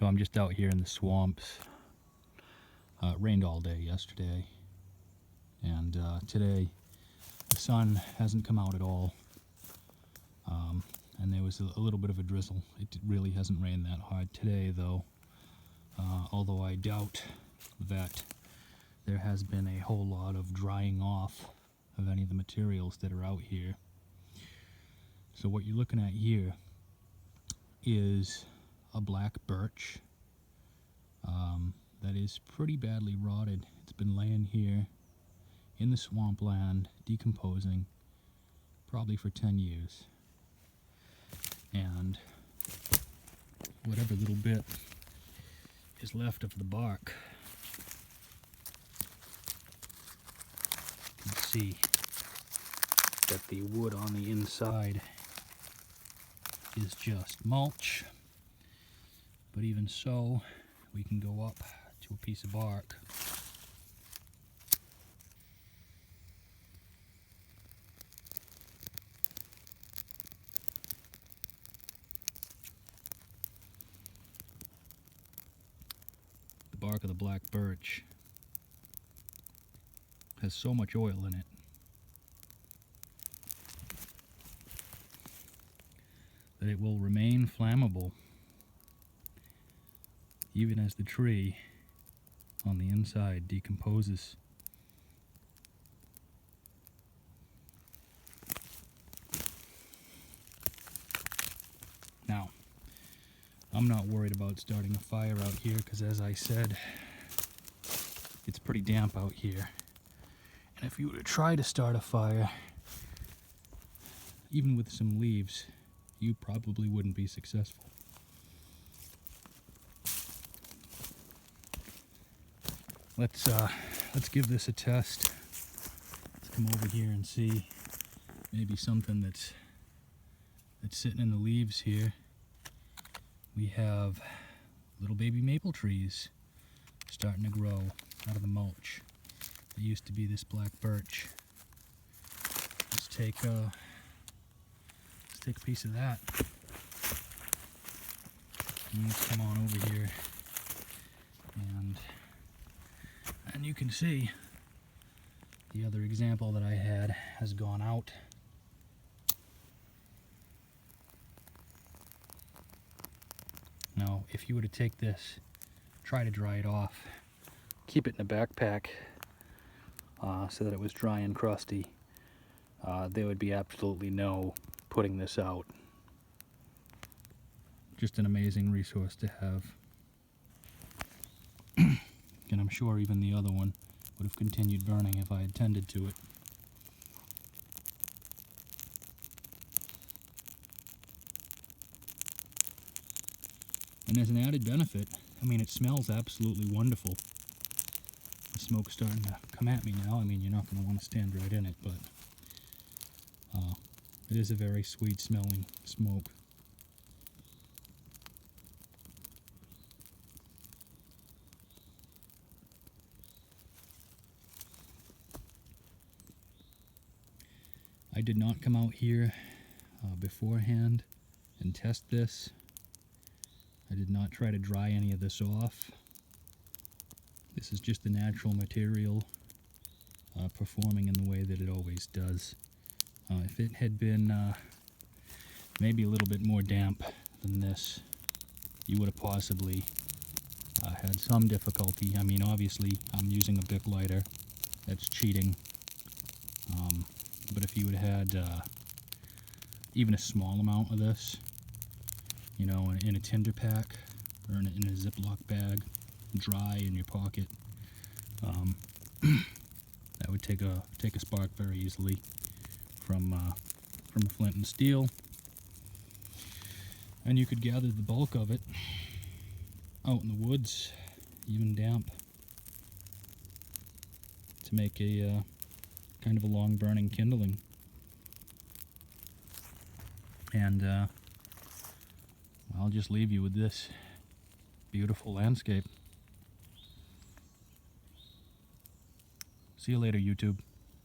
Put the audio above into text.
So I'm just out here in the swamps. It rained all day yesterday, and today the sun hasn't come out at all, and there was a little bit of a drizzle. It really hasn't rained that hard today though, although I doubt that there has been a whole lot of drying off of any of the materials that are out here. So what you're looking at here is a black birch that is pretty badly rotted. It's been laying here in the swampland, decomposing, probably for 10 years. And whatever little bit is left of the bark, you can see that the wood on the inside is just mulch. But even so, we can go up to a piece of bark. The bark of the black birch has so much oil in it that it will remain flammable even as the tree on the inside decomposes. Now, I'm not worried about starting a fire out here because, as I said, it's pretty damp out here. And if you were to try to start a fire, even with some leaves, you probably wouldn't be successful. Let's give this a test. Let's come over here and see maybe something that's sitting in the leaves here. We have little baby maple trees starting to grow out of the mulch. It used to be this black birch. Let's take a piece of that. And let's come on over here, and you can see the other example that I had has gone out. Now, if you were to take this, try to dry it off, keep it in a backpack so that it was dry and crusty, there would be absolutely no putting this out. Just an amazing resource to have. And I'm sure even the other one would have continued burning if I had tended to it. And there's an added benefit. I mean, it smells absolutely wonderful. The smoke's starting to come at me now. I mean, you're not going to want to stand right in it, but it is a very sweet smelling smoke. I did not come out here beforehand and test this. I did not try to dry any of this off. This is just the natural material performing in the way that it always does. If it had been maybe a little bit more damp than this, you would have possibly had some difficulty. I mean, obviously, I'm using a Bic lighter. That's cheating. But if you had even a small amount of this, you know, in a tinder pack or in a Ziploc bag, dry in your pocket, that would take a spark very easily from a flint and steel, and you could gather the bulk of it out in the woods, even damp, to make a kind of a long burning kindling. And I'll just leave you with this beautiful landscape. See you later, YouTube.